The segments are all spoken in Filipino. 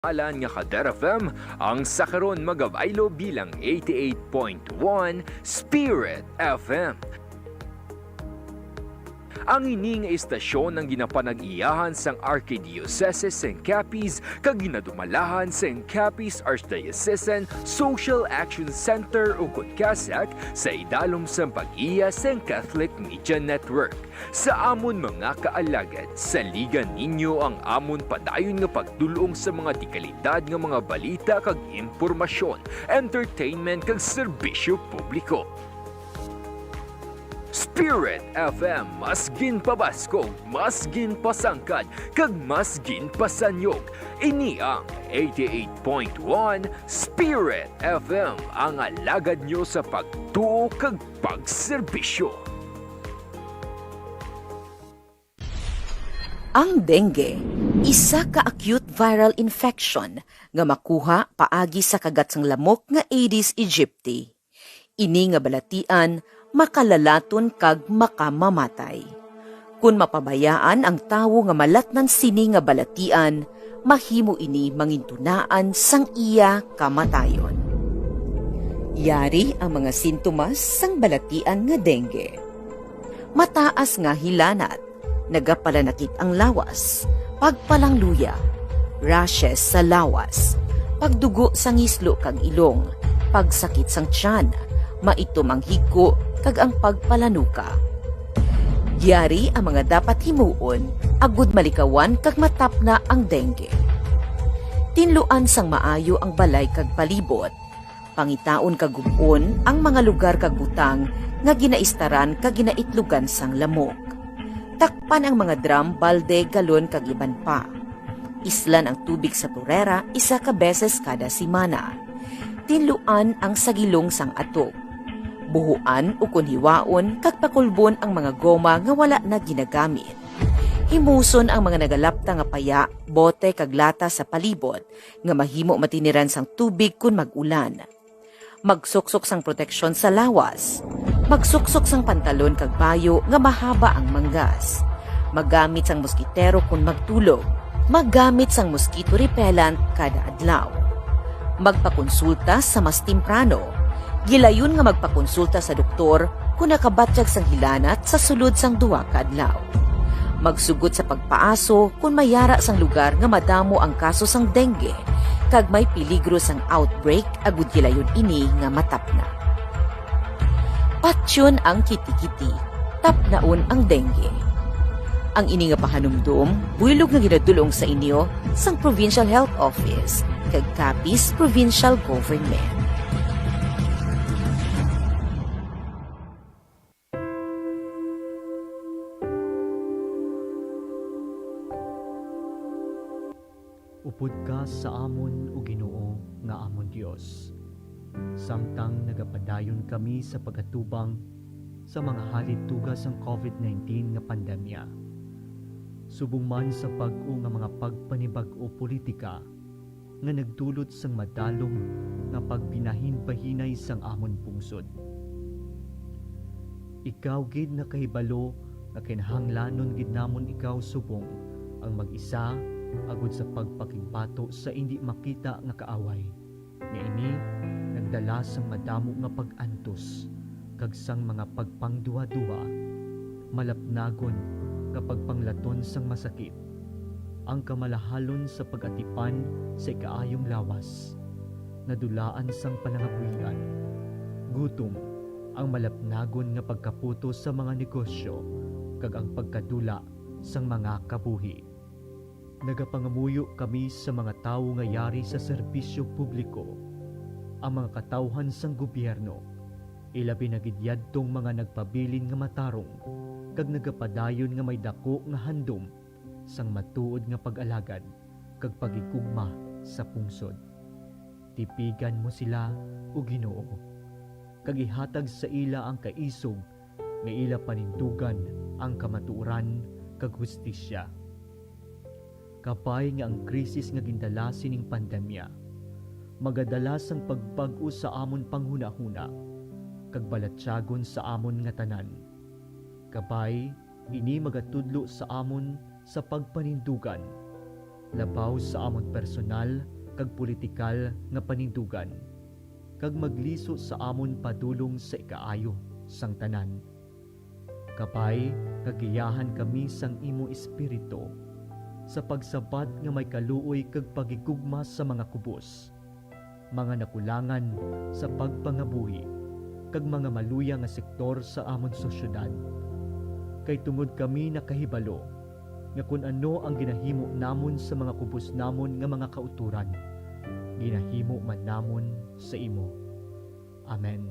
Alan nga CADER FM ang sakaron magabaylo bilang 88.1 Spirit FM. Ang ini nga istasyon ang ginapanag-iyahan sang Archdiocese sang Capiz kag ginadumalahan sang Capiz Archdiocesan Social Action Center o CASAC sa idalom sang pag-iya sang Catholic Media Network. Sa amon mga kaalagad, saligan ninyo ang amon padayon nga pagdulong sa mga dekalidad nga mga balita kag impormasyon, entertainment kag serbisyo publiko. Spirit FM, mas ginpabaskog, mas ginpasangkad, kag mas ginpasanyog. Ini ang 88.1 Spirit FM, ang alagad nyo sa pagtuo kag pagserbisyo. Ang dengue, isa ka acute viral infection nga makuha paagi sa kagat sang lamok nga Aedes aegypti. Ini nga balatian makalalaton kag makamamatay. Kung mapabayaan ang tawo nga malatnan sini nga balatian, mahimo ini mangintunaan sang iya kamatayon. Yari ang mga sintomas sang balatian nga dengue. Mataas nga hilanat, nagapalanakit ang lawas, pagpalangluya, rashes sa lawas, pagdugo sang islo kag ilong, pagsakit sang tiyan, maitom ang higko kag ang pagpalanuka. Yari ang mga dapat himuon, agud malikawan kag matapna ang dengue. Tinluan sang maayo ang balay kag palibot, pangitaon kag gubon ang mga lugar kag butang nga ginaistaran kag ginaitlugan sang lamok. Takpan ang mga drum, balde, galon kag iban pa. Islan ang tubig sa turera isa ka beses kada simana. Tinluan ang sagilong sang atok. Buhuan o kunhiwaon kag pakulbon ang mga goma nga wala na ginagamit. Himuson ang mga nagalapta nga paya, bote kag lata sa palibot nga mahimo matiniran sang tubig kun mag-ulan. Magsuksok sang proteksyon sa lawas. Magsuksok sang pantalon kag bayo nga mahaba ang manggas. Magamit sang moskitero kun magtulog. Magamit sang mosquito repellent kada adlaw. Magpakonsulta sa mas temprano. Gilayon nga magpakonsulta sa doktor kung nakabatyag sang hilanat sa sulod sang duha ka adlaw. Magsugod sa pagpaaso kung mayara sang lugar nga madamo ang kaso sang dengue kag may peligro sang outbreak agud gilayon ini nga matapna. Patyon ang kiti-kiti, tapnaon ang dengue. Ang ini nga pahanumdum, buylog nga ginadulong sa inyo sang Provincial Health Office kag Capiz Provincial Government. Upod ka sa amon o Ginoo nga amon Dios. Samtang nagapadayon kami sa pagkatubang sa mga halitugas ng COVID-19 nga pandemya. Subong man sa pag-o nga mga pagpanibag-o politika nga nagdulot sang madalom nga pagbinahin-bahinay sang amon pungsod. Ikaw gid na kahibalo nga kinahanglanon gid namon ikaw subong ang mag-isa agud sa pagpakigbato sa hindi makita nga kaaway. Nga ini nagdala sang madamo nga pag-antos kag sang mga pagpangduwa-duwa, malapnagon nga pagpanglaton sang masakit, ang kamalahalon sa pag-atipan sa ikaayong lawas, nadulaan sang panangabuhian, gutom, ang malapnagon nga pagkaputo sa mga negosyo kag ang pagkadula sang mga kabuhi. Nagapangamuyo kami sa mga tawo nga yari sa serbisyo publiko, ang mga katawhan sang gobyerno, ilabi na gidyadtong mga nagpabilin nga matarong, kag nagapadayon nga may dako nga handom sang matuod nga pag-alagad kag pagigugma sa pungsod. Tipigan mo sila o Ginoo, kag ihatag sa ila ang kaisog nga ila panindugan ang kamatuoran kag hustisya. Kapay nga ang krisis nga gindala sining pandemya, magadala sang pagbag-o sa amon panghuna-huna, kag balatyagon sa amon nga tanan. Kapay, ini magatudlo sa amon sa pagpanindugan, labaw sa amon personal kag politikal nga panindugan, kag magliso sa amon padulong sa ikaayo sang tanan. Kapay kagiyahan kami sang imo espiritu sa pagsabat nga may kaluoy kag pagigugma sa mga kubos, mga nakulangan sa pagpangabuhi kag mga maluya nga sektor sa amon sosyedad. Kay tungod kami nakahibalo nga kun ano ang ginahimo namon sa mga kubos namon nga mga kauturan, ginahimo man namon sa imo. Amen.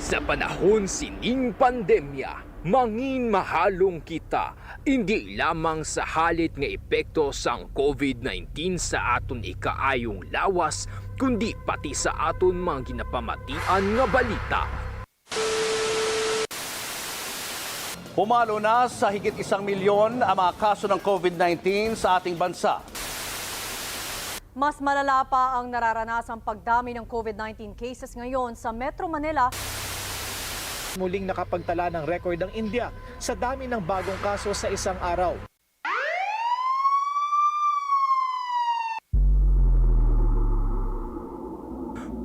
Sa panahon sining pandemya, mangin mahalong kita, hindi lamang sa halit nga epekto sang COVID-19 sa aton ikaayong lawas, kundi pati sa aton mga ginapamatian nga balita. Pumalo na sa higit 1 milyon ang mga kaso ng COVID-19 sa ating bansa. Mas malala pa ang nararanasang pagdami ng COVID-19 cases ngayon sa Metro Manila. Muling nakapagtala ng record ang India sa dami ng bagong kaso sa isang araw.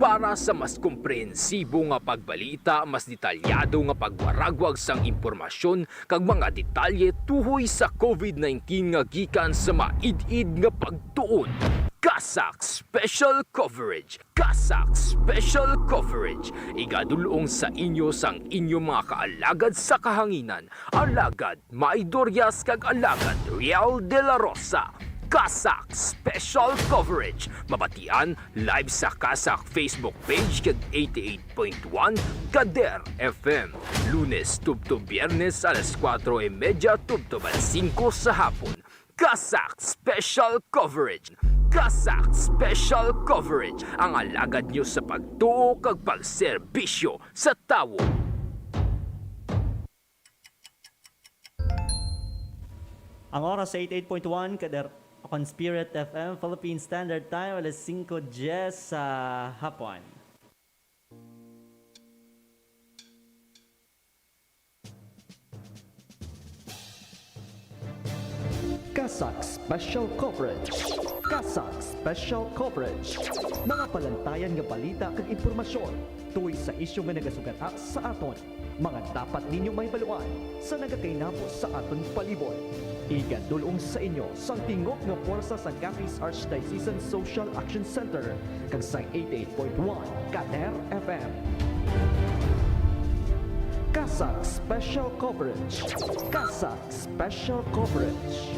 Para sa mas komprehensibo nga pagbalita, mas detalyado nga pagwaragwag sang impormasyon kag mga detalye tuhoy sa COVID-19 nga gikan sa maid-id nga pagtuon. CASAC Special Coverage. CASAC Special Coverage. Igadulong sa inyo sang inyong mga kaalagad sa kahanginan. Alagad Maidoryas kag Alagad Real de la Rosa. CASAC Special Coverage. Mabatian live sa CASAC Facebook page kag 88.1 CADER FM. Lunes tubto Biyernes alas 4:30 tubto 5 sa hapon. CASAC Special Coverage. CASAC Special Coverage. Ang alagad nyo sa pagtuo kag pag-serbisyo sa tawo. Ang oras sa 88.1 CADER Spirit FM Philippine Standard Time alas 5:10 sa hapon. CASAC Special Coverage. CASAC Special Coverage. Mga palantayan nga balita kag impormasyon tuoy sa isyu nga nagasugata sa aton. Mga dapat ninyo mahibaluan sa nagakainabo sa aton palibot. Igadulong sa inyo sa tingog nga puwersa sa Capiz Archdiocesan Social Action Center kag sa 88.1 CADER FM. CASAC Special Coverage. CASAC Special Coverage.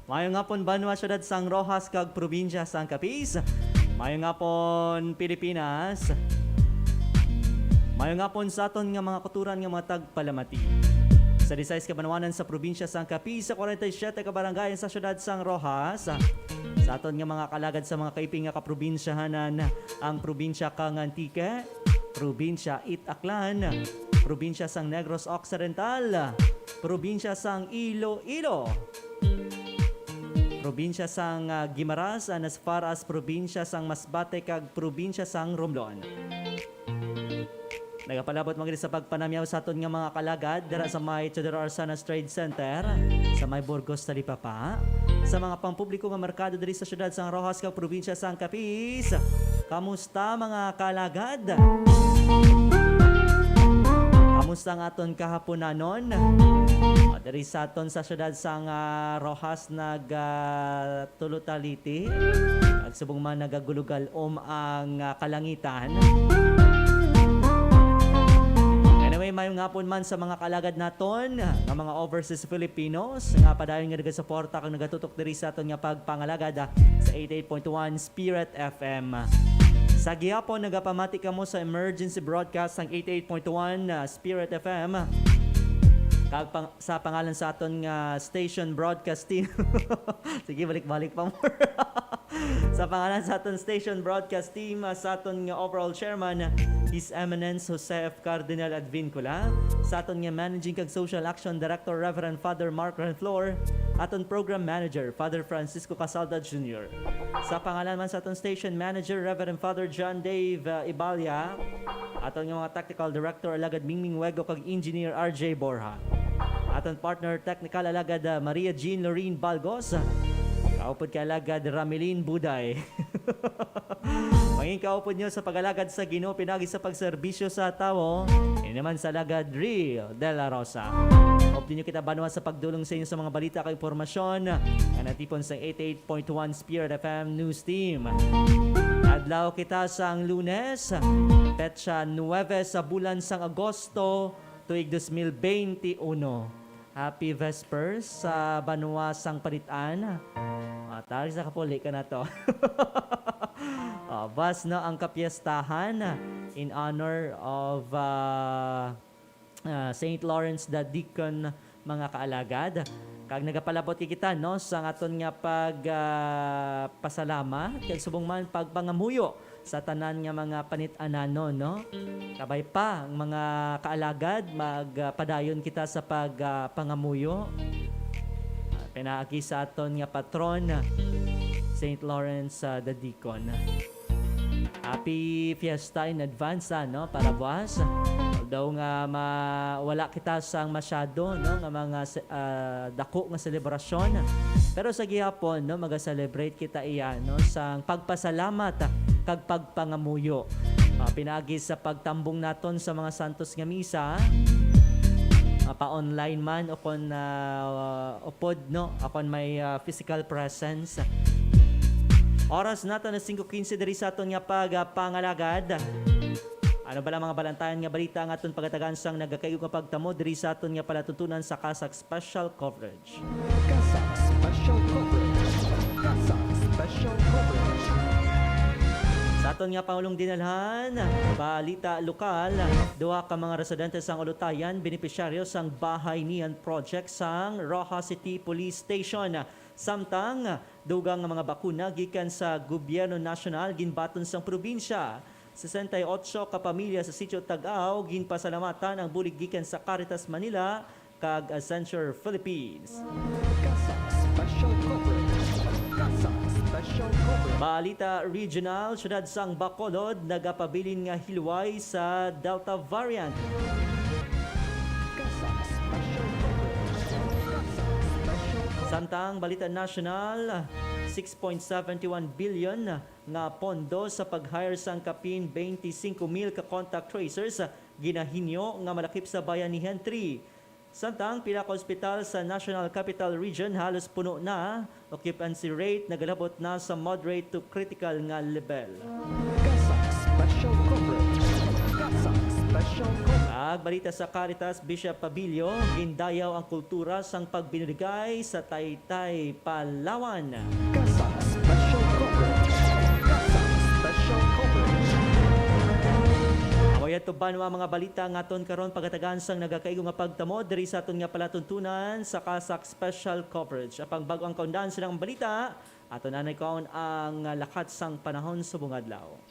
Mayong ngapon Banwa Syudad sang Rojas kag probinsya sang Capiz. Mayong ngapon Pilipinas. Mayong ngapon sa aton nga mga kuturan nga mga tagpalamati. Sa 16 ka banwanan sa probinsya sang Capiz, sa 47 ka barangay sa Syudad sang Rojas. Sa aton nga mga kalagad sa mga kaiping nga kaprobinsyahanan, ang probinsya kang Antique, probinsya Itaklan, probinsya sang Negros Occidental, probinsya sang Iloilo, probinsya sang Guimaras, and as far as probinsya sang Masbate kag probinsya sang Romblon. Nagapalabot mga sa pagpanamyaw sa aton nga mga kalagad dira sa may Tudor Arsanas Trade Center, sa may Burgos Talipapa, sa mga pampubliko nga merkado diri sa Syudad sang Rojas kag probinsya sang Capiz. Kamusta mga kalagad? Kamusta ang aton kahaponanon? Dari sa aton sa syudad sang Rojas nagtulutaliti. Agsubong man nagagulugal ang kalangitan. Anyway, mayong ngapon man sa mga kalagad naton nga mga overseas Filipinos nga padayon nga nagasuporta kang nagatutok diri sa aton nga pagpangalagad sa 88.1 Spirit FM. Sa gihapon nagapamati kamo sa emergency broadcast ng 88.1 Spirit FM. Sa pangalan sa aton nga station broadcasting. Sige, balik-balik pa more. Sa pangalan sa aton station broadcast team, sa aton nga overall chairman, His Eminence Jose F. Cardinal Advincula, sa aton nga managing kag social action director Reverend Father Mark Renflor, aton program manager Father Francisco Casalda Jr. Sa pangalan man sa aton station manager Reverend Father John Dave Ibalia, aton nga mga technical director alagad Mingming Wego kag engineer RJ Borja. Aton partner technical alagad Maria Jean Lorene Balgos. Kaupod ka alagad Ramelin Buday. Manging kaupod nyo sa pag-alagad sa Ginoo pinagi sa pag-serbisyo sa tao. Ini naman sa alagad Rio de la Rosa. Hope nyo kita banwa sa pagdulong sa inyo sa mga balita kay impormasyon na natipon sa 88.1 Spirit FM News Team. Adlaw kita sang Lunes, petsa 9 sa bulan sang Agosto, tuig 2021. Happy Vespers sa banwa sang palitan. Tarik sa kapuli ka na to. Bas na ang kapiestahan in honor of St. Lawrence the Deacon mga kaalagad. Kag nagapalabot kita no sa aton nga pasalamat kag subong man pagpangamuyo sa tanan nga mga panit-anano no. Kabay pa ang mga kaalagad magpadayon kita sa pagpangamuyo. Pinaagi sa aton nga patron St. Lawrence the Deacon. Happy fiesta in advance no para buwas. Although nga wala kita sang masyado no nga mga dako nga selebrasyon. Pero sa gihapon no maga-celebrate kita iya no sang pagpasalamat kag pagpangamuyo. Pinaagi sa pagtambong naton sa mga santos nga misa. Pa-online man o kon upod no akon may physical presence. Oras nato na 5:15 diri sa aton nga pagpangalagad. Ano ba lang mga balantayan nga balita ang aton pagatagan sang nagakayo nga pagtamo diri sa aton nga palatutunan sa CASAC Special Coverage. CASAC Special Coverage. CASAC Special Coverage. Sa aton nga Pangulong dinalhan, balita lokal, duha ka mga residente sang Olotayan, benipisyaryo sang BAHAYnihan project sang Rojas City Police Station. Samtang, dugang nga mga bakuna gikan sa gobierno nasyunal, ginbaton sang probinsya. 68 ka pamilya sa Sitio Tag-ao, ginpasalamatan ang bulig gikan sa Caritas Manila kag Accenture Philippines. CASAC Special Coverage. CASAC Special Coverage. Balita Regional, Syudad sang Bacolod, nagapabilin nga hilway sa Delta variant. CASAC Special Coverage. CASAC Special Coverage. Samtang balita national, 6.71 bilyon nga pondo sa pag-hire sang kapin 25,000 ka contact tracers ginahinyo nga malakip sa BAHAYnihan 3. Samtang pila ka ospital sa National Capital Region halos puno na, occupancy rate nagalabot na sa moderate to critical nga level. CASAC Special Coverage. CASAC Special Coverage. Ag balita sa Caritas Bishop Pabilio, gindayaw ang kultura sang pagbinigay sa Taytay, Palawan. CASAC Special Coverage. CASAC Special Coverage. Awayan to banwa mga balita nga aton karon pagatagan sang nagakaigo nga pagtamo diri sa aton nga palatuntunan sa CASAC Special Coverage. Apang bago ang kaundahan silang balita, aton anay kaon ang lakat sang panahon sa bungadlaw.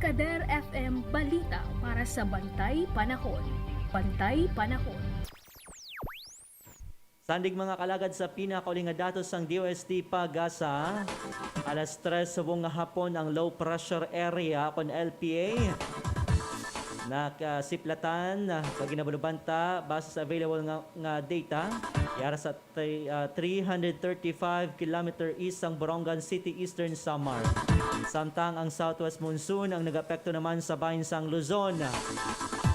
CADER FM Balita para sa Bantay Panahon. Bantay Panahon. Sandig mga kalagad sa pinakauling nga datos sang DOST Pag-asa. Alas 3 subong nga hapon ang low pressure area kon LPA. Nakasiplatan pag ginabulubanta base sa available nga data. Yara sa 335 km east ang Borongan City, Eastern Samar. Samtang ang southwest monsoon ang nag-apekto naman sa bahin sang Luzon.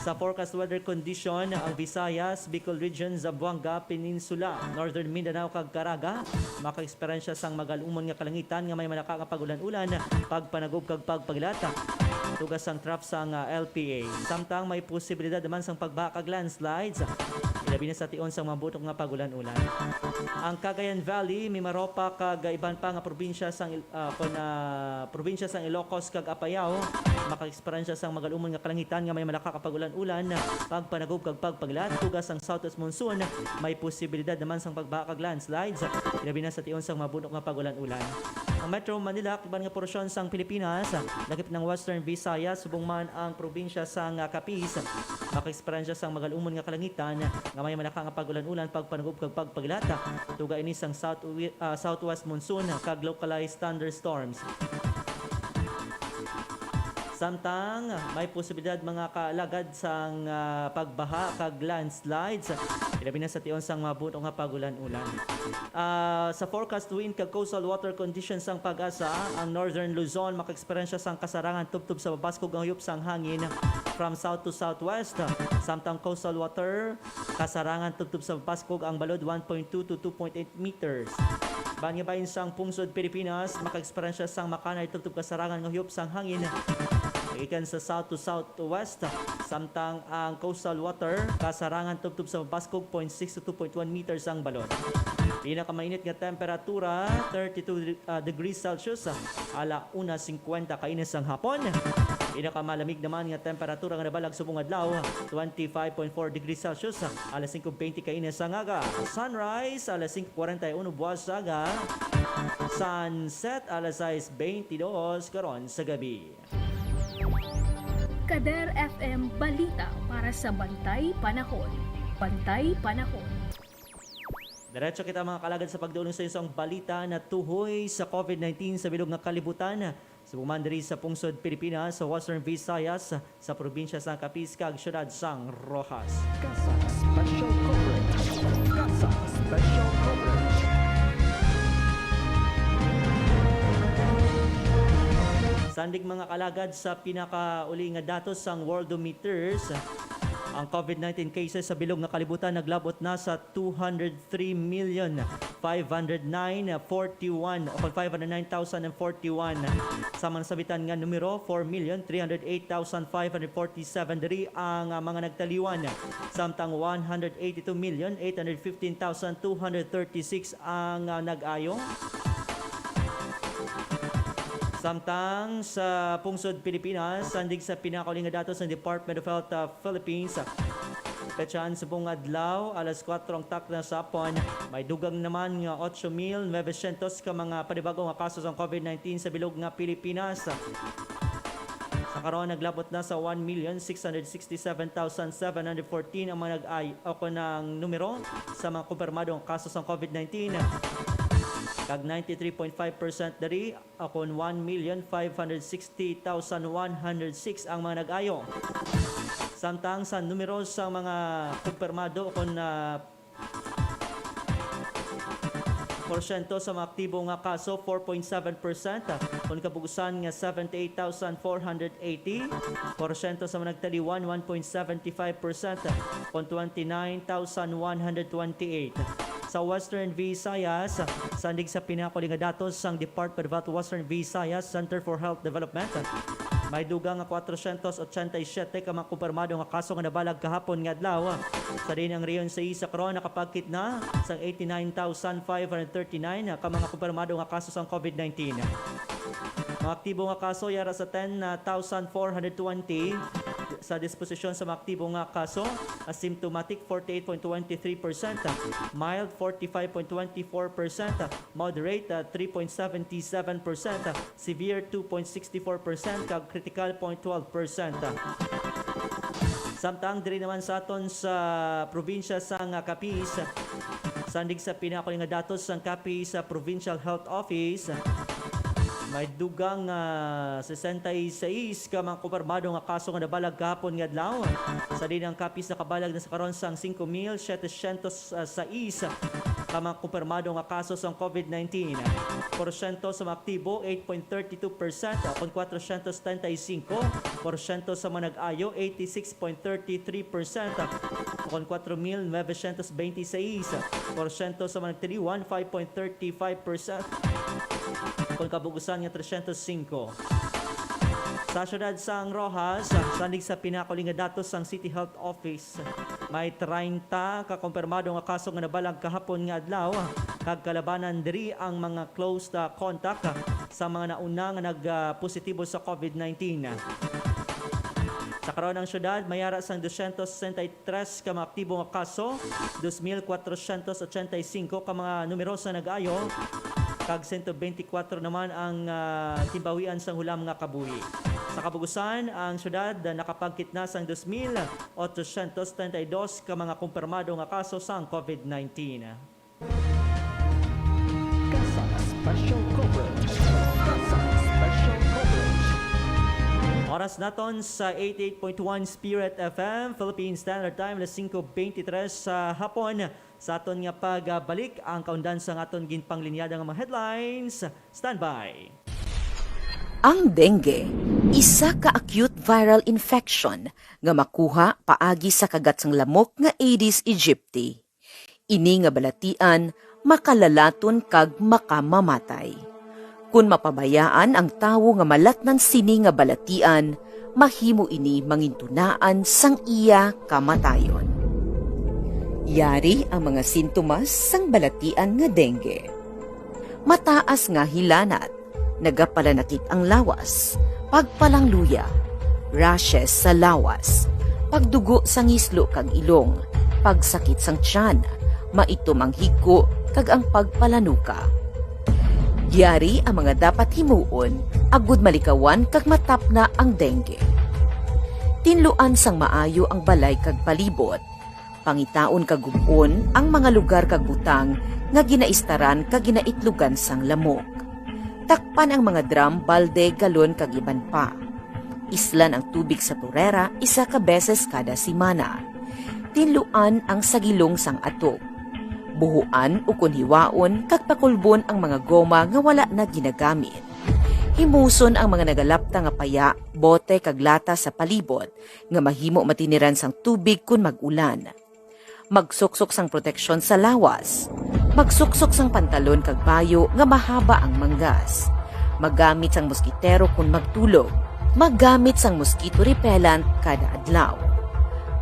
Sa forecast weather condition, ang Visayas, Bicol Region, Zamboanga, Peninsula, Northern Mindanao kag Caraga maka-eksperyensya sang magalumon nga kalangitan nga may malaka nga pagulan-ulan, pagpanagob kag pagpaglata. Tugas sang trap sang LPA. Samtang may posibilidad naman sang pagbaha kag landslides. Ilabi na sa tion sang mabutok nga pagulan-ulan. Ang Cagayan Valley, Mimaropa kag iban pa nga probinsya sang probinsya sang Ilocos kag Apayao maka-eksperyensya sang magalumon nga kalangitan nga may malaka ka pagulan-ulan, pagpanagob kag pagpaglat. Tugas sang southwest monsoon, may posibilidad naman sang pagbaha kag landslides. Ilabi na sa tion sang mabutok nga pagulan-ulan. Ang Metro Manila, iban nga porsyon sang Pilipinas, lakip ng Western Visayas, subong man ang probinsya sang Capiz, maka-eksperyensya sang magalumon nga kalangitan nga may malaka nga pagulan-ulan, pagpanagob kag pagpaglata. Tuga ini sang southwest monsoon kag localized thunderstorms. Samtang may posibilidad mga kaalagad sang pagbaha kag landslides. Ilabi na sa tion sang mabuto nga pagulan-ulan. Sa forecast wind kag coastal water conditions sang pag-asa, ang Northern Luzon maka-eksperyensya sang kasarangan tubtub sa babaskog ang huyop sang hangin from south to southwest. Samtang coastal water kasarangan tubtub sa babaskog ang balod 1.2 to 2.8 meters. Banyabayin sang pungsod Pilipinas maka-eksperyensya sang makanay tubtub kasarangan ng huyop sang hangin gikan sa south to southwest. Samtang ang coastal water kasarangan tubtub sa babaskog 0.6 to 2.1 meters ang balod. Pinakamainit nga temperatura 32 degrees Celsius ala 1:50 kainis ang hapon. Pinakamalamig naman nga temperatura nga nabalag subong adlaw 25.4 degrees Celsius alas 5:20 kainis ang aga. Sunrise alas 5:41 buwas aga. Sunset alas 6:22 karon sa gabi. CADER FM Balita para sa Bantay Panahon. Bantay Panahon. Diretso kita mga kalagad sa pagdulong sa isang balita na tuhoy sa COVID-19 sa bilog nga kalibutan. Sa bumandiri sa pungsod Pilipinas, sa Western Visayas, sa probinsya sa Capiz kag Syudad sang Rojas. CASAC Special Coverage. CASAC Special Coverage. Sandig mga kalagad sa pinakauli nga datos sang Worldometers, ang COVID-19 cases sa bilog nga kalibutan naglabot na sa 203,509,041 o 509,041. Samang sabitan nga numero 4,308,547 diri ang mga nagtaliwan. Samtang 182,815,236 ang nag-ayo. Samtang sa pungsod Pilipinas, sandig sa pinakauli nga datos ng Department of Health Philippines, petsahan sa buong adlaw, alas 4 ang tak na sa hapon, may dugang naman nga 8,900 ka mga panibagong kaso ng COVID-19 sa bilog nga Pilipinas. Sa karon naglabot na sa 1,667,714 ang mga nag-ayo ng numero sa mga kumpirmadong kaso ng COVID-19. Kag 93.5% dari akon 1,560,106 ang mga nag-ayo. Samtang sa numero sa mga kumpirmado akon porsyento sa mga aktibo nga kaso 4.7%, kung kabugusan nga 78,480, porsyento sa mga nagtaliwan 1.75%, kung 29,128. Sa Western Visayas, sandig sa pinakuli nga datos sang Department of Health Western Visayas Center for Health Development, may dugang nga 487 ka mga kumpirmado nga kaso nga nabalag kahapon nga adlaw. Sa din ang reyon sa isa karon nakapagkit na sang 89,539 ka mga kumpirmado nga kaso sang COVID-19. Mga aktibo nga kaso yara sa 10,420. Sa disposisyon sa mga aktibo nga kaso, asymptomatic 48.23%, mild 45.24%, moderate 3.77%, severe 2.64%, kag critical 0.12%. Samtang diri naman sa aton sa probinsya sang Capiz, sandig sa pinakuli nga datos sang Capiz sa Provincial Health Office, may dugang 66 ka mga kumpirmado nga kaso nga nabalag kahapon nga adlaw. Sa din ang Capiz nakabalag na sa karon sang 5,706 ka mga kumpirmado nga kaso sa COVID-19. Porsyento sa mga aktibo, 8.32%, kung 475%, sa mga nag-ayo, 86.33%, kung 4,926, porsyento sa mga nagtiriwan, 5.35%, kung kabugusan nga 305. Sa Syudad sang Rojas, sandig sa pinakuling nga datos sang City Health Office, may 30 kakumpirmado nga kaso nga nabalag kahapon nga adlaw, kag kalabanan diri ang mga close contact sa mga nauna nga nagpositibo sa COVID-19. Sa karon ng syudad, mayara sang 263 ka mga aktibo nga kaso, 2,485 ka mga numerosa nag-ayo, kag 124 naman ang timbawian sang hulam nga kabuhi. Sa kabugusan, ang syudad nakapagkitna sang 2,832 ka mga kumpirmado nga kaso sang COVID-19. CASAC Special Coverage. CASAC Special Coverage. Oras naton sa 88.1 Spirit FM, Philippine Standard Time, alas 5:23 sa hapon. Sa aton nga pagbalik ang kaundan sa aton ginpanglinyada nga mga headlines. Standby. Ang dengue, isa ka acute viral infection nga makuha paagi sa kagat sang lamok nga Aedes aegypti. Ini nga balatian makalalaton kag makamamatay. Kung mapabayaan ang tawo nga malatnan sini nga balatian, mahimo ini mangintunaan sang iya kamatayon. Yari ang mga sintomas sang balatian nga dengue. Mataas nga hilanat, nagapalanakit ang lawas, pagpalangluya, rashes sa lawas, pagdugo sa ngislo kag ilong, pagsakit sang tiyan, maitom ang higko kag ang pagpalanuka. Yari ang mga dapat himuon, agud malikawan kag matapna ang dengue. Tinluan sang maayo ang balay kag palibot, pangitaon kag gubon ang mga lugar kag butang nga ginaistaran kag ginaitlugan sang lamok. Takpan ang mga drum, balde, galon kag iban pa. Islan ang tubig sa turera 1 ka beses kada simana. Tinluan ang sagilong sang atok. Buhuan o kunhiwaon kag pakulbon ang mga goma nga wala na ginagamit. Himuson ang mga nagalapta nga paya, bote kag lata sa palibot nga mahimo matiniran sang tubig kun mag-ulan. Magsuksok sang proteksyon sa lawas. Magsuksok sang pantalon kag bayo nga mahaba ang manggas. Magamit sang moskitero kung magtulog. Magamit sang mosquito repellent kada adlaw.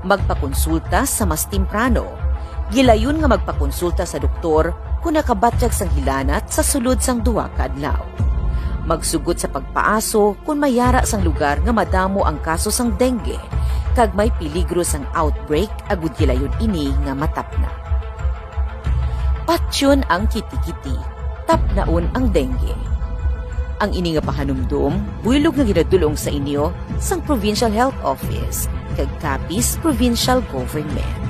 Magpakonsulta sa mas temprano. Gilayon nga magpakonsulta sa doktor kung nakabatyag sang hilanat sa sulod sang 2 ka adlaw. Magsugod sa pagpaaso kung mayara sang lugar nga madamo ang kaso sang dengue kag may peligro sang outbreak agud gilayon ini nga matapna. Patyon ang kiti-kiti, tapnaon ang dengue. Ang ini nga pahanumdum, buylog nga ginadulong sa inyo sang Provincial Health Office kag Capiz Provincial Government.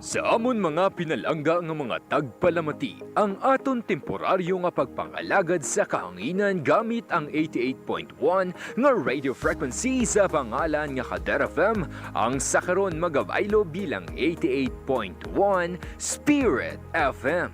Sa amon mga pinalangga nga mga tagpalamati, ang aton temporaryo nga pagpangalagad sa kahanginan gamit ang 88.1 nga radio frequency sa pangalan nga CADER FM, ang sakaron magabaylo bilang 88.1 Spirit FM.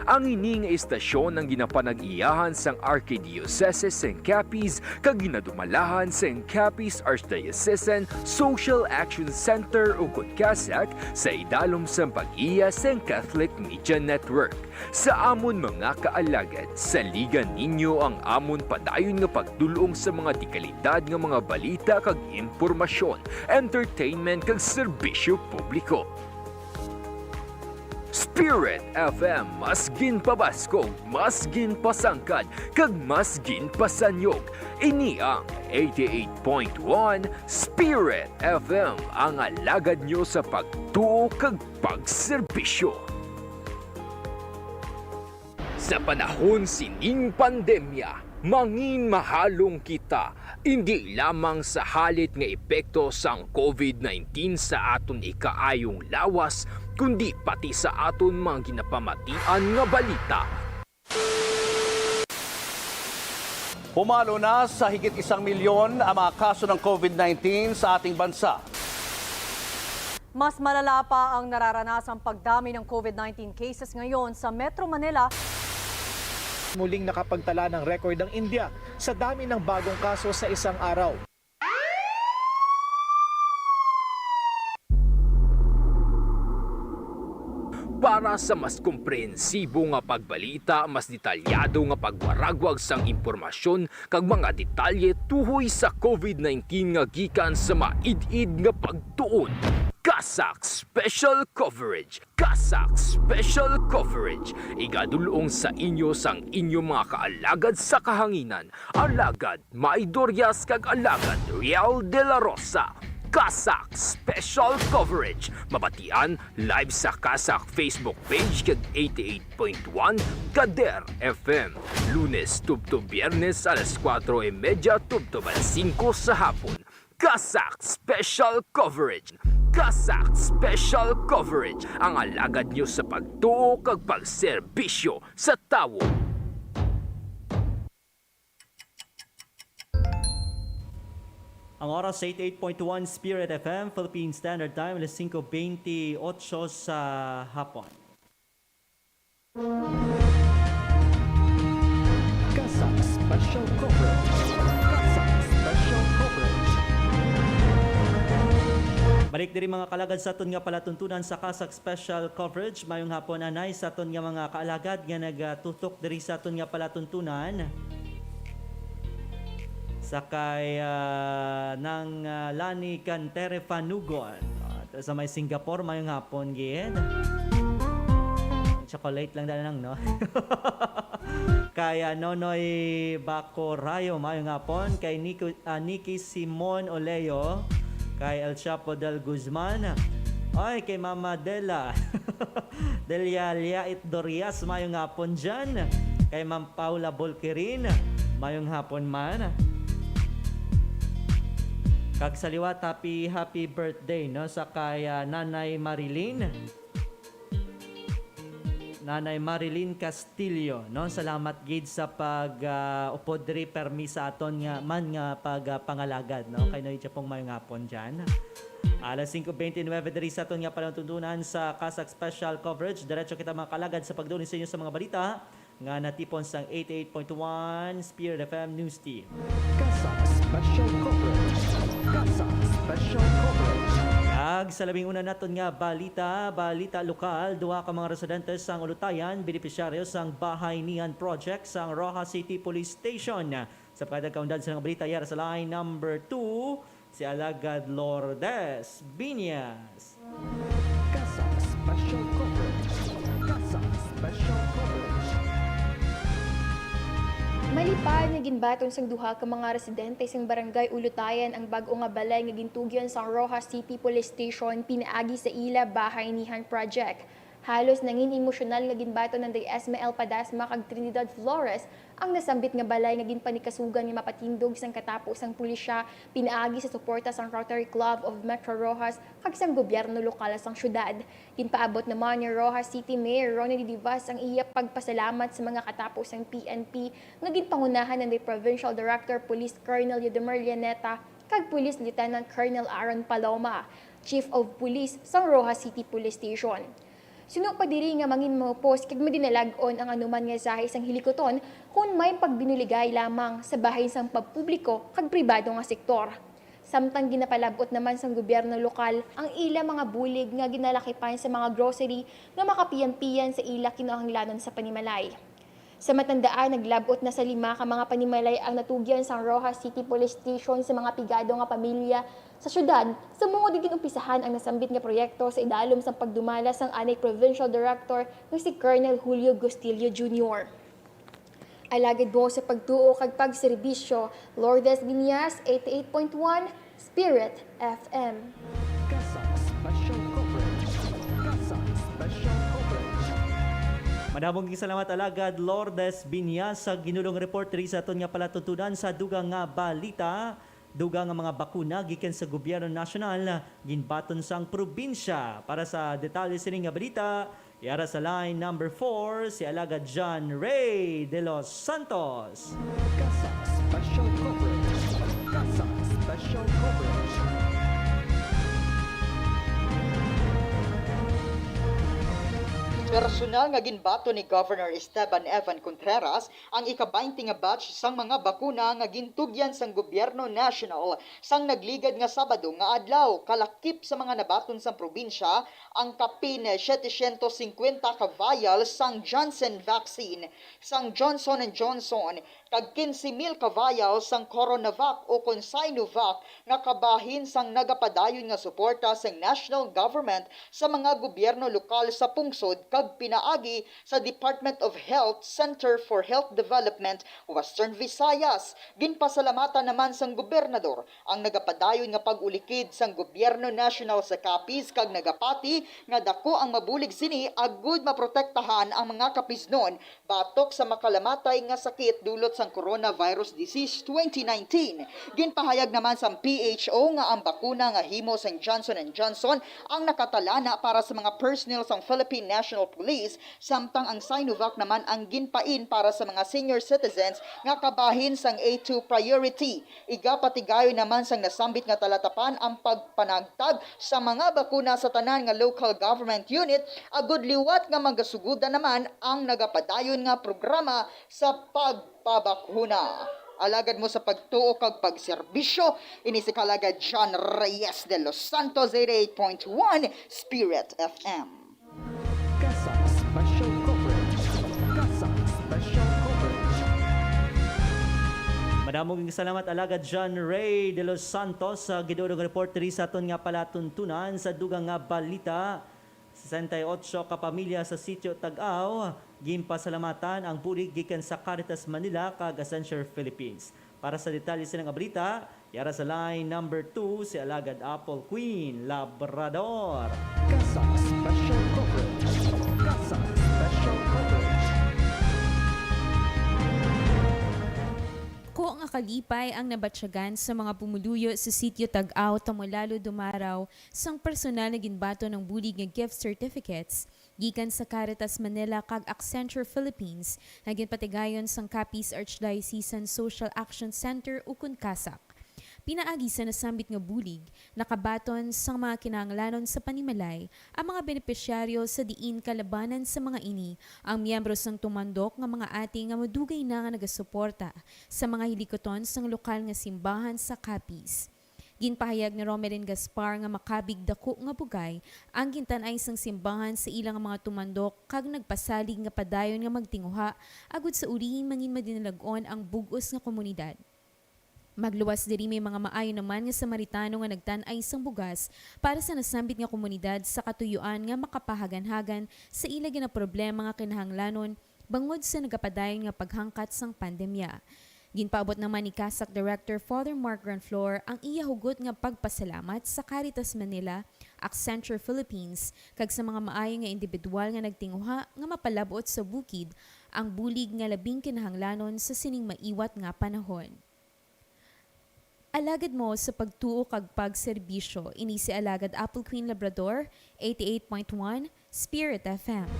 Ang ini nga istasyon ng ginapanag-iyahan sang Archdiocese sang Capiz kag ginadumalahan sang Capiz Archdiocesan Social Action Center o CASAC sa idalom sang pag-iya sang Catholic Media Network. Sa amon mga kaalagad, saligan ninyo ang amon padayon nga pagdulong sa mga dekalidad nga mga balita kag impormasyon, entertainment kag serbisyo publiko. Spirit FM, mas ginpabaskog, mas ginpasangkad, kag mas ginpasanyog. Ini ang 88.1 Spirit FM, ang alagad nyo sa pagtuo kag pagserbisyo. Sa panahon sining pandemya, mangin mahalong kita, hindi lamang sa halit nga epekto sang COVID-19 sa aton ikaayong lawas, kundi pati sa aton mga ginapamatian nga balita. Pumalo na sa higit 1 milyon ang mga kaso ng COVID-19 sa ating bansa. Mas malala pa ang nararanasang pagdami ng COVID-19 cases ngayon sa Metro Manila. Muling nakapagtala ng record ang India sa dami ng bagong kaso sa isang araw. Para sa mas komprehensibo nga pagbalita, mas detalyado nga pagwaragwag sang impormasyon kag mga detalye tuhoy sa COVID-19 nga gikan sa maid-id nga pagtuon. CASAC Special Coverage. CASAC Special Coverage. Igadulong sa inyo sang inyo mga kaalagad sa kahanginan. Alagad Maidoryas kag alagad Real de la Rosa. CASAC Special Coverage. Mabatian live sa CASAC Facebook page kag 88.1 CADER FM. Lunes tubto Biyernes alas 4:30 tubto alas 5 sa hapon. CASAC Special Coverage. CASAC Special Coverage. Ang alagad nyo sa pagtuo kag pag-serbisyo sa tawo. Ang oras sa 88.1 Spirit FM, Philippine Standard Time, alas 5:28 sa hapon. CASAC Special Coverage. CASAC Special Coverage. Balik diri mga kalagad sa aton nga palatuntunan sa CASAC Special Coverage. Mayong hapon anay sa aton nga mga kaalagad nga nagatutok diri sa aton nga palatuntunan. Sakay ng Lani Cantere Fanugon. Sa may Singapore, mayong hapon gid. Chocolate lang dalang, no? Kay Nonoy Bacorayo, mayong hapon. Kay Nikki Simon Oleo. Kay El Chapo del Guzman. Ay, kay Mama Dela. Delia Liait Dorias, mayong hapon dyan. Kay Ma'am Paula Bolquerin, mayong hapon man. Kag sa liwat, happy birthday, no? Sa kay Nanay Marilyn. Nanay Marilyn Castillo, no? Salamat gid sa upod diri permi sa aton nga man nga pangalagad, no? Kay noy pong mayong hapon diyan. Alas 5:29 diri sa aton nga palatuntunan sa CASAC Special Coverage. Diretso kita mga kalagad sa pagdunin sa inyo sa mga balita nga natipon sang 88.1 Spirit FM News Team. CASAC Special Coverage. CASAC Special Coverage. Sa labing una naton nga balita lokal, duha ka mga residente sang Olotayan, benipisyaryo sang BAHAYnihan project sang Rojas City Police Station. Sa pagkakaundan sa mga balita, yara sa line number 2, si Alagad Lourdes Binyas. CASAC Special Coverage. CASAC Special Coverage. Malipad nga ginbaton sang duha ka mga residente sang barangay Olotayan ang bag-o nga balay nga gintugyan sang Rojas City Police Station pinaagi sa ila BAHAYnihan project. Halos nangin emosyonal nga ginbaton ng Esmael Padasma kag Trinidad Flores ang nasambit nga balay nga ginpanikasugan nga mapatindog sang katapos sang pulisya pinaagi sa suporta sang Rotary Club of Metro Rojas kag sang gobyerno lokal sang syudad. Ginpaabot naman ni Rojas City Mayor Ronnie Divas ang iya pagpasalamat sa mga katapos sang PNP nga ginpangunahan ng Provincial Director Police Colonel Yodemer Lianeta kag Police Lieutenant Colonel Aaron Paloma, Chief of Police sang Rojas City Police Station. Sino pa diri nga mangin mga post kag madinalag-on ang anuman nga sahay sang hilikoton kung may pagbinuligay lamang sa bahay sang pagpubliko kag pribado nga sektor. Samtang ginapalabot naman sang gobyerno lokal ang ila mga bulig nga ginalakipan sa mga grocery nga makapiyan-piyan sa ila kinahanglanon sa panimalay. Sa matandaan, naglabot na sa 5 ka mga panimalay ang natugyan sa Rojas City Police Station sa mga pigado nga pamilya sa syudad. Sa mga digin umpisahan ang nasambit nga proyekto sa idalom sa pagdumala sang anay Provincial Director ng si Colonel Julio Gustillo Jr. Alagad mo sa pagtuo kag pag-serbisyo, Lourdes Binyas, 88.1 Spirit FM. CASAC Special Coverage. CASAC Special Coverage. Madamong salamat alagad Lourdes Binyas sa ginulong report diri sa aton nga palatuntunan sa dugang nga balita. Dugang nga mga bakuna gikan sa gobyerno nasyonal ginbaton sang probinsya. Para sa detalye sining nga balita, yara sa line number 4 si alagad John Ray de los Santos. CASAC Special Coverage. CASAC Special Coverage. Personal nga ginbato ni Governor Esteban Evan Contreras ang ika-20 nga batch sang mga bakuna nga gintugyan sang gobyerno national sang nagligad nga Sabado nga adlaw kalakip sa mga nabaton sang probinsya ang kapin 750 ka vial sang Johnson vaccine, sang Johnson & Johnson kag 15,000 ka vial sang Coronavac o kon Sinovac nga kabahin sang nagapadayon nga suporta sang national government sa mga gobyerno lokal sa pungsod kag pinaagi sa Department of Health Center for Health Development Western Visayas. Ginpasalamatan naman sang gobernador ang nagapadayon nga pag-ulikid sang gobyerno national sa Capiz kag nagapati nga dako ang mabulig sini agud maprotektahan ang mga Capiznon batok sa makalamatay nga sakit dulot sang coronavirus disease 2019. Ginpahayag naman sa PHO nga ang bakuna nga himo sang Johnson & Johnson ang nakatalana para sa mga personnel sang Philippine National Police, samtang ang Sinovac naman ang ginpain para sa mga senior citizens nga kabahin sang A2 priority. Igapatigayo naman sang nasambit nga talatapan ang pagpanagtag sa mga bakuna sa tanan nga local government unit, agud liwat nga magasuguda naman ang nagapadayon nga programa sa pagpabakuna. Alagad mo sa pagtuo kag pag-serbisyo, ini si Kalagad John Reyes de los Santos, 88.1 Spirit FM. CASAC Special Coverage. CASAC Special Coverage. Madamong salamat Alagad John Ray de los Santos sa gidudong reporter sa aton nga palatuntunan sa dugang nga balita. 68 ka pamilya sa Sitio Tag-ao ginpasalamatan ang bulig gikan sa Caritas Manila kag Accenture Philippines. Para sa detalye sa nga balita, yara sa line number 2 si Alagad Apple Queen Labrador. CASAC Special Coverage. CASAC Special Coverage. Ko nga kalipay ang nabatsyagan sa mga pumuluyo sa Sitio Tag-ao tamo lalo dumaraw sang personal na ginbato ng bulig nga gift certificates gikan sa Caritas Manila kag Accenture Philippines na ginpatigayon sang Capiz Archdiocesan Social Action Center ukon CASAC. Pinaagi sa nasambit nga bulig, nakabaton sang mga kinahanglanon sa panimalay ang mga benipisyaryo sa diin kalabanan sa mga ini, ang miyembro sang tumandok nga mga ati nga madugay na nga nagasuporta sa mga hilikoton sang lokal nga simbahan sa Capiz. Ginpahayag ni Romelin Gaspar nga makabig dako nga bugay ang gintanay sang simbahan sa ilang mga tumandok kag nagpasalig nga padayon nga magtinguha agud sa uri mangin madinalagon ang bugos nga komunidad. Magluwas diri may mga maayo naman nga Samaritano nga nagtan-ay sang bugas para sa nasambit nga komunidad sa katuyuan nga makapahagan-hagan sa ila nga problema nga kinahanglanon bangod sa nagapadayon nga paghangkat sang pandemya. Ginpaabot naman ni CASAC Director Father Mark Granflor ang iya hugot nga pagpasalamat sa Caritas Manila, Accenture Philippines kag sa mga maayo nga individual nga nagtinguha nga mapalabot sa bukid ang bulig nga labing kinahanglanon sa sining maiwat nga panahon. Alagad mo sa pagtuo kag pag-serbisyo, ini si Alagad Apple Queen Labrador, 88.1 Spirit FM.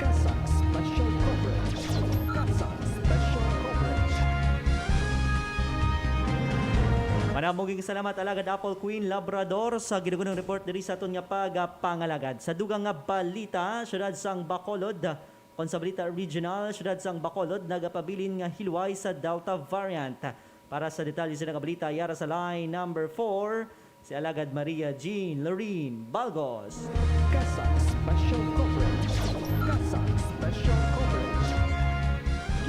CASAC Special Coverage. CASAC Special Coverage. Manamuging salamat Alagad Apple Queen Labrador sa ginugunong report diri sa aton nga pagpangalagad. Sa dugang nga balita, Syudad sang Bacolod, Konsabalita Regional, Syudad sang Bacolod, nagapabilin nga hilway sa Delta variant. Para sa detalye sa balita, yara sa line number 4, si Alagad Maria Jean Lorene Balgos. CASAC Special Coverage. CASAC Special Coverage.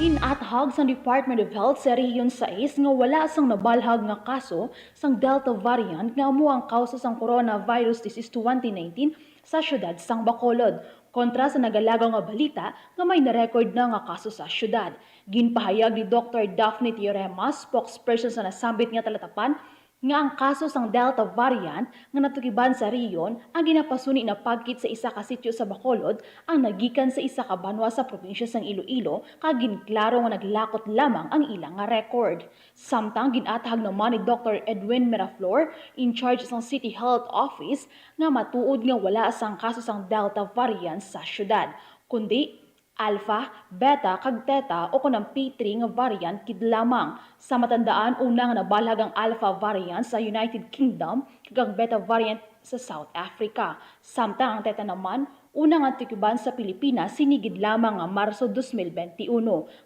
Ginathag sa Department of Health sa Region 6 nga wala sang nabalhag nga kaso sang Delta variant nga amo ang kausa sang coronavirus disease 2019 sa syudad sang Bacolod. Kontra sa nagalagaw nga balita nga may na-record na nga kaso sa syudad. Ginpahayag ni Dr. Daphne Teorema, spokesperson sa nasambit nga talatapan, nga ang kaso sang Delta variant nga natukiban sa riyon ang ginapasuni na pagkit sa isa ka sitio sa Bacolod ang nagikan sa isa ka banwa sa probinsya sang Iloilo kag ginklaro nga naglakot lamang ang ilang nga record. Samtang ginatahag naman ni Dr. Edwin Miraflor, in charge sang City Health Office, nga matuod nga wala sang kaso sang Delta variant sa syudad, kundi Alpha, Beta, kag Theta o kunang P3 nga variant kid lamang. Sa matandaan, unang nabalhag ang Alpha variant sa United Kingdom kag ang Beta variant sa South Africa. Samtang ang Theta naman, Unang antikuban sa Pilipinas sinigid lamang nga Marso 2021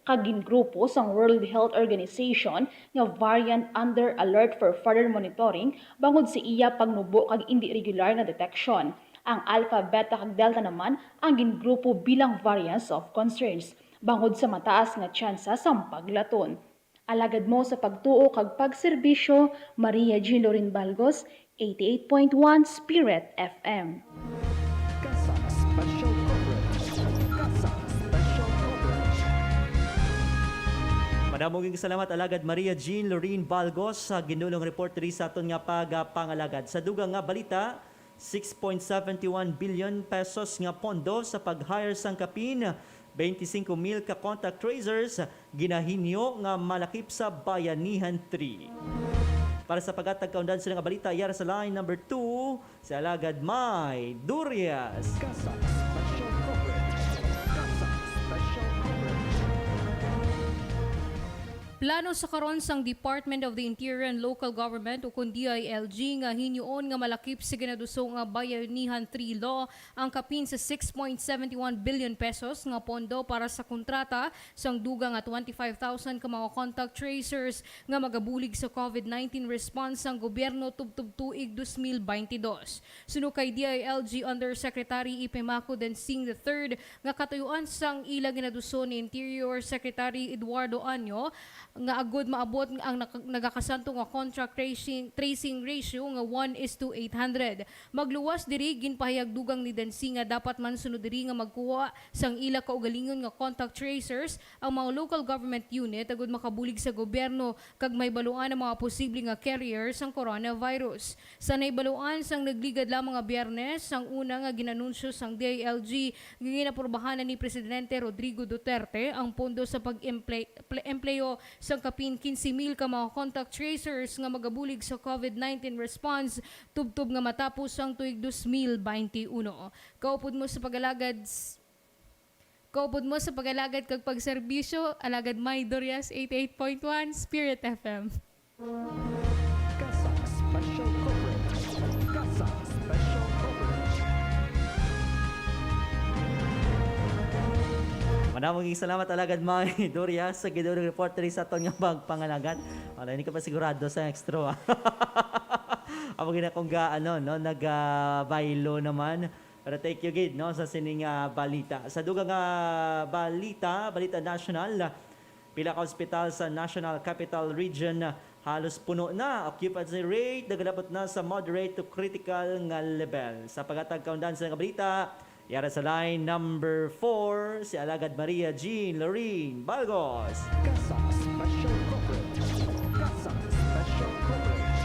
kag gingrupo sang World Health Organization nga variant under alert for further monitoring bangod si iya pagnubo kag indi regular nga detection. Ang Alpha, Beta kag Delta naman ang gingrupo bilang variants of concerns bangod sa mataas nga tsansa sang paglaton. Alagad mo sa pagtuo kag pag-serbisyo, Maria Jean Lorin Balgos, 88.1 Spirit FM. CASAC Special Coverage. CASAC Special Coverage. Madamong salamat Alagad Maria Jean Lorin Balgos sa ginulong report diri sa aton nga pangalagad. Sa dugang nga balita, 6.71 billion pesos nga pondo sa pag-hire sang kapin, 25,000 ka contact tracers ginahinyo nga malakip sa BAHAYnihan 3. Para sa paghatag kaundan sila nga balita, yara sa line number 2, si Alagad May Durias. CASAC Special Coverage. CASAC Special Coverage. Plano sa karon sang Department of the Interior and Local Government o kun DILG nga hinyoon nga malakip sa ginaduso nga BAHAYnihan 3 law ang kapin sa 6.71 billion pesos nga pondo para sa kontrata sang dugang nga 25,000 ka mga contact tracers nga magabulig sa COVID-19 response sang gobyerno tubtub tuig 2022. Suno kay DILG Undersecretary Ipemaco Densing III nga katuyuan sang ila ginaduso ni Interior Secretary Eduardo Anyo nga agud maabot ang nagakasanto nga contract tracing ratio nga 1:800. Magluwas diri ginpahayag dugang ni Densing nga dapat man sunod diri nga magkuha sang ila kaugalingon nga contact tracers ang mga local government unit agud makabulig sa gobyerno kag may baluan ang mga posible nga carrier sang coronavirus. Sa naibaluan sang nagligad lamang nga Biyernes sang una nga ginanunsyo sang DILG nga ginapurbahan ni Presidente Rodrigo Duterte ang pondo sa pag-empleyo sang kapin 15,000 ka mga contact tracers nga magabulig sa COVID-19 response tubtob nga matapos ang tuig 2021. Kaupod mo sa pag-alagad kag pag-serbisyo, Alagad May Durias, 88.1 Spirit FM. CASAC Special Coverage. CASAC Special Coverage. Manamong salamat Alagad May Durias sa ginulong report diri sa aton nga pangalagan. Wala, hindi ka pa sigurado sa extra. Amo gina kong nag-baylo naman. Pero take you gid sa sining balita. Sa dugang balita national, pila ka ospital sa National Capital Region halos puno na. Occupancy rate nagalabot na sa moderate to critical nga level. Sa paghatag kaundan sa nga balita, yara sa line number 4, si Alagad Maria Jean Lorin Balgos. CASAC Special Coverage. CASAC Special Coverage.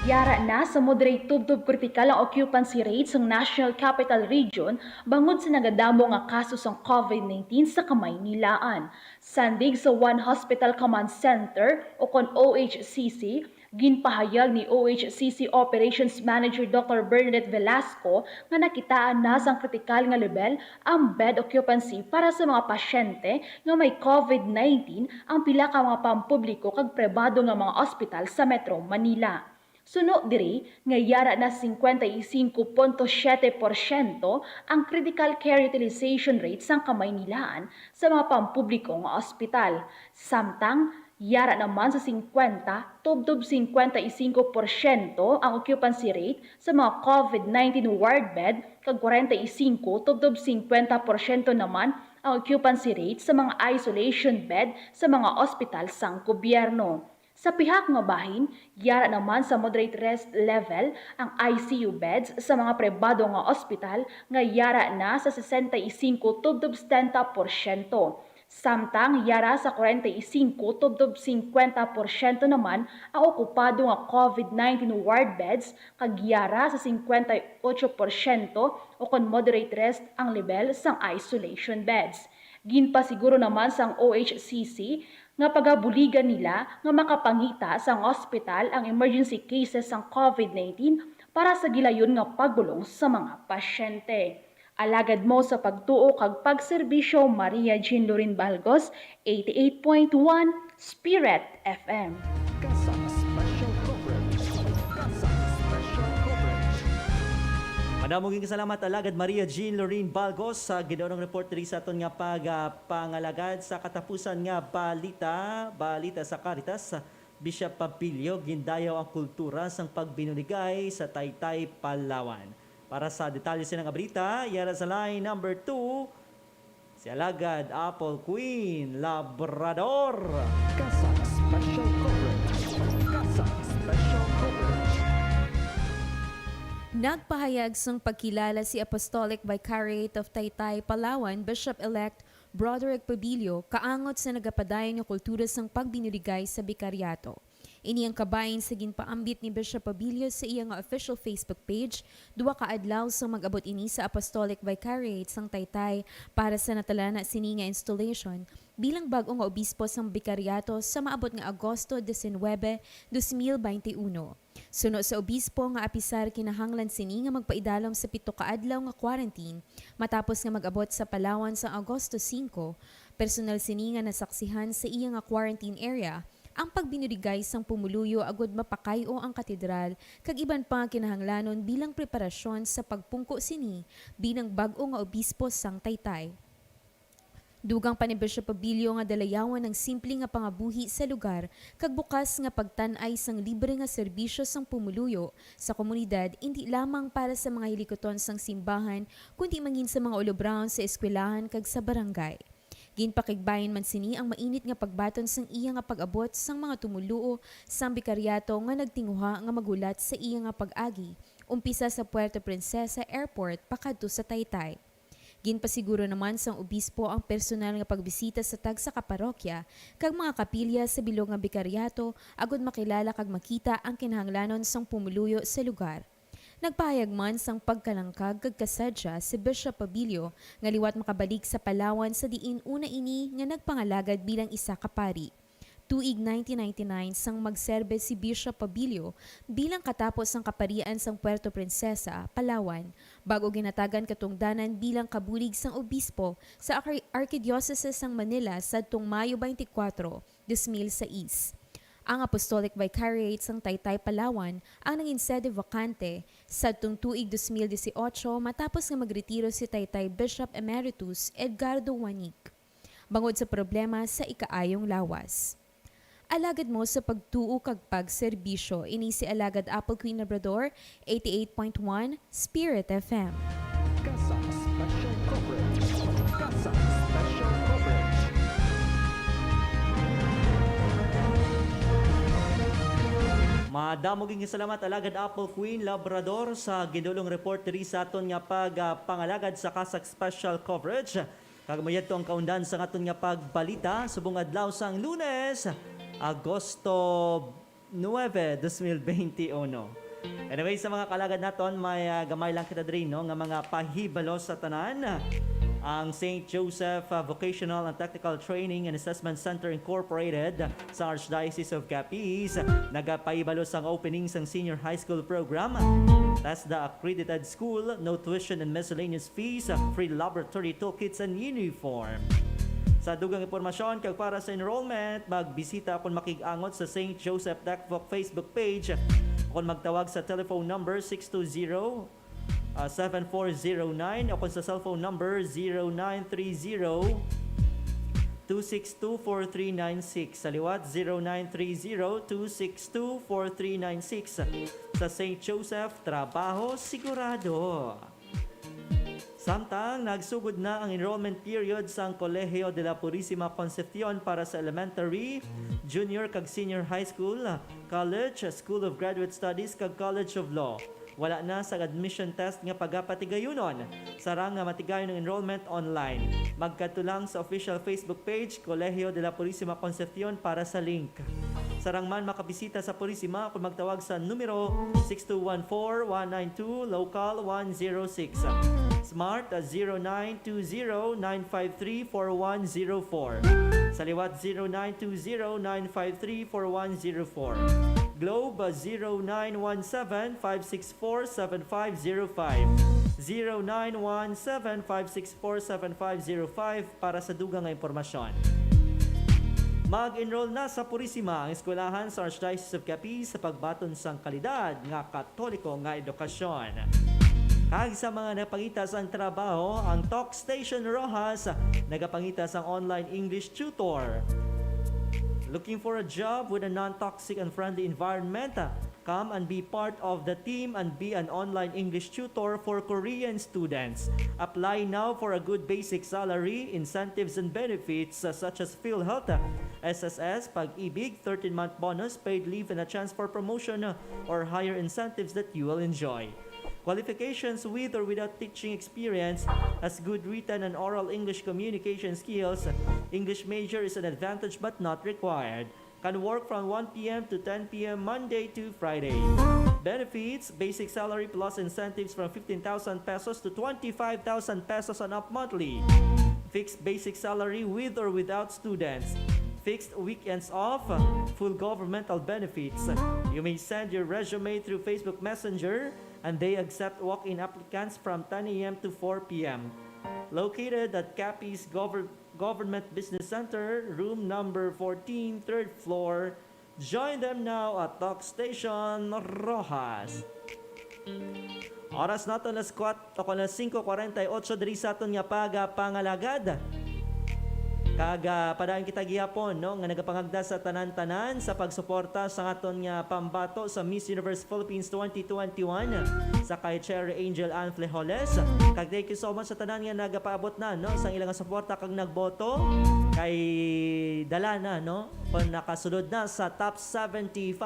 Yara na sa moderate tubtob critical ang occupancy rate sa National Capital Region bangod sa nagadamo nga kaso sang COVID-19 sa Kamaynilaan. Sandig sa One Hospital Command Center o kon OHCC, ginpahayag ni OHCC Operations Manager Dr. Bernadette Velasco nga nakitaan na sang kritikal nga level ang bed occupancy para sa mga pasyente nga may COVID-19 ang pila ka mga pampubliko kag pribado nga mga ospital sa Metro Manila. Suno diri nga yara na 55.7% ang critical care utilization rate sang Kamaynilaan sa mga pampubliko nga ospital. Samtang yara naman sa 50-55% ang occupancy rate sa mga COVID-19 ward bed kag 45-50% naman ang occupancy rate sa mga isolation bed sa mga ospital sang gobyerno. Sa pihak nga bahin, yara naman sa moderate rest level ang ICU beds sa mga pribado nga ospital nga yara na sa 65-70%. Samtang yara sa 45-50% naman ang okupado nga COVID-19 ward beds kag yara sa 58% o kon moderate rest ang level sang isolation beds. Ginpasiguro naman sang OHCC nga pagabuligan nila nga makapangita sang ospital ang emergency cases sang COVID-19 para sa gilayon nga pagbulong sa mga pasyente. Alagad mo sa pagtuo kag pagserbisyo, Maria Jean Lorin Balgos, 88.1 Spirit FM. CASAC Special Coverage. CASAC Special Coverage. Madamong salamat alagad Maria Jean Lorraine Balgos sa ginoong report diri sa aton nga pangalagad sa katapusan nga balita sa Caritas. Bishop Papilio gindayaw ang kultura sang pagbinunigay sa Taytay, Palawan. Para sa detalye sa nga balita, yara sa line number 2, si alagad Apple Queen Labrador. CASAC Special Coverage. CASAC Special Coverage. Nagpahayag sang pagkilala si Apostolic Vicariate of Taytay, Palawan, Bishop-elect Broderick Pabilio, kaangot sa nagapadayon ng kultura sang pagbinurigay sa bikaryato. Ini ang kabayin sa ginpaambit ni Bishop Pabilio sa iyang official Facebook page, duwa ka adlaw sang mag-abot ini sa Apostolic Vicariate sang Taytay para sa natalana sini nga installation bilang bag-o nga obispo sang bikaryato sa maabot nga Agosto 19, 2021. Suno sa obispo nga apisar kinahanglan sini nga magpaidalom sa 7 ka adlaw nga quarantine matapos nga mag-abot sa Palawan sa Agosto 5, personal sini nga nasaksihan sa iya nga quarantine area ang pagbinurigay sang pumuluyo agud mapakayo ang katedral kag iban pa kinahanglanon bilang preparasyon sa pagpungko sini bilang bag-o nga obispo sang Taytay. Dugang pa ni Bishop Pabilio nga dalayawan ng simple nga pangabuhi sa lugar kag bukas nga pagtan-ay sang libre nga serbisyo sang pumuluyo sa komunidad hindi lamang para sa mga hilikoton sang simbahan kundi mangin sa mga olobraon sa eskwelahan kag sa barangay. Ginpakigbayan man sini ang mainit nga pagbaton sang iya nga pag-abot sang mga tumuluo sang bikaryato nga nagtinguha nga magulat sa iya nga pag-agi umpisa sa Puerto Princesa Airport pakadto sa Taytay. Ginpasiguro naman sang obispo ang personal nga pagbisita sa tagsa ka parokya kag mga kapilya sa bilog nga bikaryato agud makilala kag makita ang kinahanglanon sang pumuluyo sa lugar. Nagpahayag man sang pagkalangkag kag kasadya si Bishop Pabilio nga liwat makabalik sa Palawan sa diin una ini nga nagpangalagad bilang isa ka pari. Tuig 1999 sang magserbe si Bishop Pabilio bilang katapos sang kaparian sang Puerto Princesa, Palawan, bago ginatagan katungdanan bilang kabulig sang obispo sa Archdiocese sang Manila sadtong Mayo 24, 2006. Ang Apostolic Vicariate sang Taytay, Palawan ang naging sede vacante sadtong tuig 2018 matapos nga magretiro si Taytay Bishop Emeritus Edgardo Wanik bangod sa problema sa ikaayong lawas. Alagad mo sa pagtuo kag pag-serbisyo, ini si alagad Apple Queen Labrador, 88.1 Spirit FM. CASAC Special Coverage. CASAC Special Coverage. Madamoging salamat alagad Apple Queen Labrador sa gidulong report diri sa aton nga pangalagad sa CASAC Special Coverage. Kagamayad to ang kaundan sa aton nga pagbalita subong adlaw sang Lunes, Agosto 9, 2021. Anyway, sa mga kalagad naton, may gamay lang kita diri no nga mga pahibalo sa tanan. Ang St. Joseph Vocational and Technical Training and Assessment Center Incorporated sa Archdiocese of Capiz nagapahibalo sang opening sang senior high school program. That's the accredited school, no tuition and miscellaneous fees, free laboratory toolkits and uniform. Sa dugang impormasyon kag para sa enrollment, magbisita kung makig-angot sa St. Joseph Tag-ao Facebook page. Kung magtawag sa telephone number 620-7409 o kung sa cellphone number 0930-262-4396. Sa liwat 0930-262-4396. Sa St. Joseph, trabaho sigurado. Samtang nagsugod na ang enrollment period sa Colegio de la Purísima Concepcion para sa elementary, junior kag senior high school, college, School of Graduate Studies kag College of Law. Wala na sa admission test nga pagapatigayunon. Sarang nga matigayon ng enrollment online. Magkatulang sa official Facebook page Colegio de la Purísima Concepcion para sa link. Sarang man makabisita sa Purísima kung magtawag sa numero 6214-192 local 106. Smart at 0920-953-4104. Sa liwat 0920-953-4104. Globe 0917-564-7505. 0917-564-7505 para sa dugang nga impormasyon. Mag-enroll na sa Purísima ang eskwelahan sa Archdiocese of Capiz sa pagbaton sang kalidad nga katoliko nga edukasyon. Kag sa mga nagapangita sang trabaho, ang Talk Station Rojas nagapangita sang online English tutor. Looking for a job with a non-toxic and friendly environment? Come and be part of the team and be an online English tutor for Korean students. Apply now for a good basic salary, incentives and benefits such as PhilHealth, SSS, Pag-ibig, 13-month bonus, paid leave and a chance for promotion or higher incentives that you will enjoy. Qualifications with or without teaching experience, has good written and oral English communication skills. English major is an advantage but not required. Can work from 1 p.m. to 10 p.m. Monday to Friday. Benefits, basic salary plus incentives from 15,000 pesos to 25,000 pesos and up monthly. Fixed basic salary with or without students. Fixed weekends off, full governmental benefits. You may send your resume through Facebook Messenger and they accept walk-in applicants from 10 a.m. to 4 p.m. Located at Capiz Government Business Center, room number 14, 3rd floor. Join them now at Talk Station Rojas. Oras nato na 5:48 diri sa aton nga pag-alagad. Kaga padaan kita gihapon no nga nagapangagda sa tanan-tanan sa pagsuporta sa aton nga pambato sa Miss Universe Philippines 2021 sa kay Cherry Angel Ann Flejoles. Kag thank you so much sa tanan nga nagapaabot na no sa ilang suporta kag nagboto kay dala na no kon nakasulod na sa top 75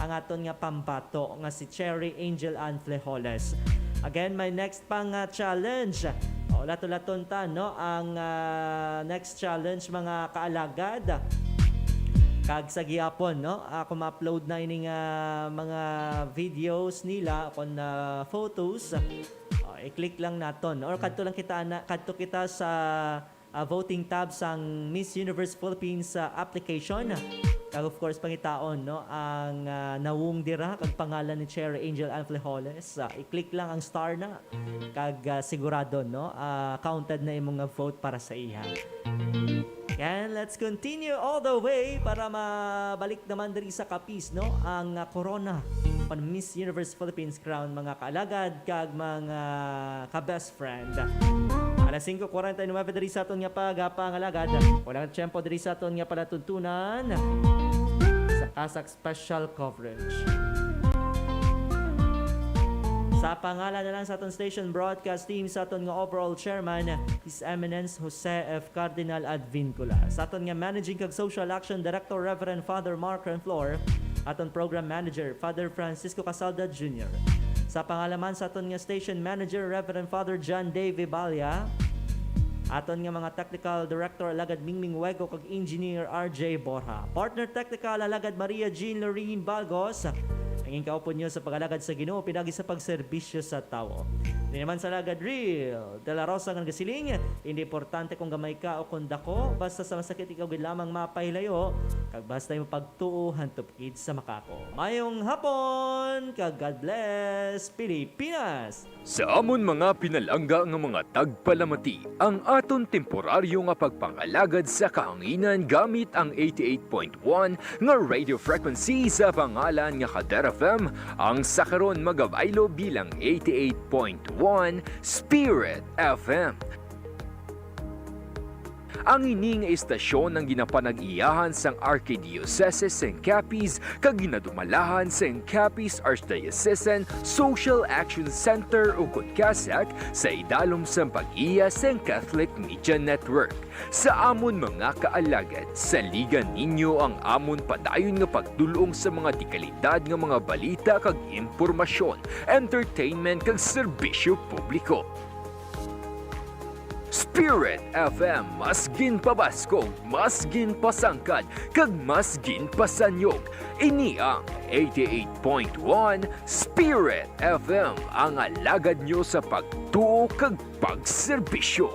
ang aton nga pambato nga si Cherry Angel Ann Flejoles. Again, my next pang challenge. Lato-laton ta no ang next challenge mga kaalagad. Kag sa gihapon no ako ma-upload na ining mga videos nila kon photos. I-click lang naton or kadto kita sa voting tab sang Miss Universe Philippines application. Kag of course pangitaon no ang nawong dira kag pangalan ni Cherry Angel Ann Flejoles. I-click lang ang star na kag sigurado no counted na imong vote para sa iya. And let's continue all the way para mabalik naman diri sa Capiz no ang corona on Miss Universe Philippines crown mga kaalagad kag mga ka-best friend. Alas 5:49 diri sa aton nga pag-alagad. Walang tiyempo diri sa aton nga palatuntunan sa CASAC special coverage. Sa pangalan na lang sa aton station broadcast team sa aton nga overall chairman, His Eminence Jose F. Cardinal Advincula. Sa aton nga managing kag social action director Reverend Father Mark Renflor, aton program manager Father Francisco Casalda Jr. Sa pangalaman sa aton nga station manager Reverend Father John Dave Balya, aton nga mga technical director Alagad Mingming Wego kag engineer RJ Borja. Partner technical Alagad Maria Jean Lorene Balgos. Ang kaupon nyo sa pag-alagad sa Ginoo pinagi sa pag-serbisyo sa tao. Hindi naman sa Alagad Real de la Rosa ng gasiling, hindi importante kung gamay ka o kung dako, basta sa masakit ikaw gid lamang mapahilayo, kag basta yung pagtuuhan tupkid sa makako. Mayong hapon, kag God bless Pilipinas! Sa amon mga pinalangga nga mga tagpalamati, ang aton temporaryo nga pagpangalagad sa kahanginan gamit ang 88.1 nga radio frequency sa pangalan nga CADER FM, ang sakaron magabaylo bilang 88.1 Spirit FM. Ang ining istasyon ng ginapanag-iyahan sang Archdiocese ng Capiz kag ginadumalahan sang Capiz Archdiocesan Social Action Center o CASAC sa idalom sang pag-iya sang Catholic Media Network. Sa amon mga kaalagad, saligan ninyo ang amon padayon nga pagdulong sa mga dekalidad nga mga balita kag impormasyon, entertainment kag serbisyo publiko. Spirit FM, mas ginpabaskog, mas ginpasangkad, kag mas ginpasanyog. Ini ang 88.1 Spirit FM, ang alagad nyo sa pagtuo kag pagserbisyo.